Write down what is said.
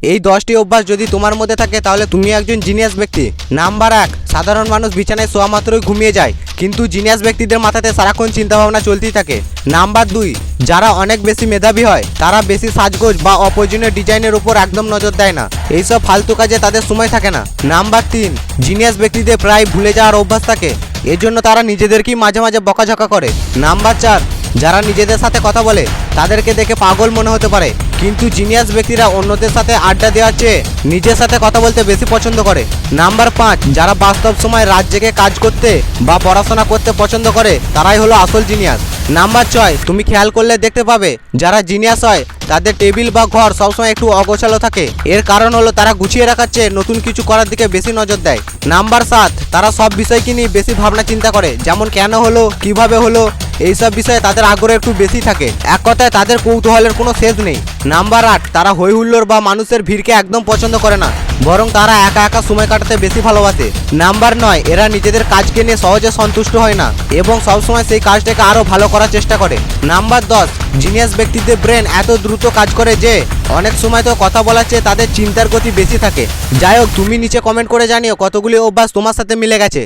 এই 10টি অভ্যাস যদি তোমার মধ্যে থাকে তাহলে তুমি একজন জিনিয়াস ব্যক্তি। নাম্বার 1, সাধারণ মানুষ বিছানায় শোয়া মাত্রই ঘুমিয়ে যায়, কিন্তু জিনিয়াস ব্যক্তিদের মাথাতে সারাক্ষণ চিন্তাভাবনা চলতেই থাকে। নাম্বার 2, যারা অনেক বেশি মেধাবী হয় তারা বেশি সাজগোজ বা অপ্রয়োজনীয় ডিজাইনের উপর একদম নজর দেয় না, এইসব ফালতু কাজে তাদের সময় থাকে না। নাম্বার 3, জিনিয়াস ব্যক্তিদের প্রায় ভুলে যাওয়ার অভ্যাস থাকে, এর জন্য তারা নিজেদেরকেই মাঝে মাঝে বকাঝকা করে। নাম্বার 4, যারা নিজেদের সাথে কথা বলে তাদেরকে দেখে পাগল মনে হতে পারে, কিন্তু জিনিয়াস ব্যক্তিরা অন্যদের সাথে আড্ডা দেওয়ার চেয়ে নিজের সাথে কথা বলতে বেশি পছন্দ করে। নাম্বার 5, যারা বাস্তব সময় রাত জেগে কাজ করতে বা পড়াশোনা করতে পছন্দ করে তারাই হলো আসল জিনিয়াস। নাম্বার 6, তুমি খেয়াল করলে দেখতে পাবে যারা জিনিয়াস হয় তাদের টেবিল বা ঘর সবসময় একটু অগোছালো থাকে, এর কারণ হলো তারা গুছিয়ে রাখার চেয়ে নতুন কিছু করার দিকে বেশি নজর দেয়। নাম্বার 7, তারা সব বিষয়কে নিয়ে বেশি ভাবনা চিন্তা করে, যেমন কেন হলো, কিভাবে হলো, এইসব বিষয়ে তাদের আগ্রহ একটু বেশি থাকে, এক কথায় তাদের কৌতূহলের কোনো শেষ নেই। নাম্বার 8, তারা হই হুল্লোড় বা মানুষের ভিড়কে একদম পছন্দ করে না, বরং তারা একা একা সময় কাটাতে বেশি ভালোবাসে। নাম্বার 9, এরা নিজেদের কাজকে নিয়ে সহজে সন্তুষ্ট হয় না এবং সবসময় সেই কাজটাকে আরও ভালো করার চেষ্টা করে। নাম্বার 10, জিনিয়াস ব্যক্তিদের ব্রেন এত দ্রুত কাজ করে যে অনেক সময় তো কথা বলার চেয়ে তাদের চিন্তার গতি বেশি থাকে। যাই হোক, তুমি নিচে কমেন্ট করে জানিও কতগুলি অভ্যাস তোমার সাথে মিলে গেছে।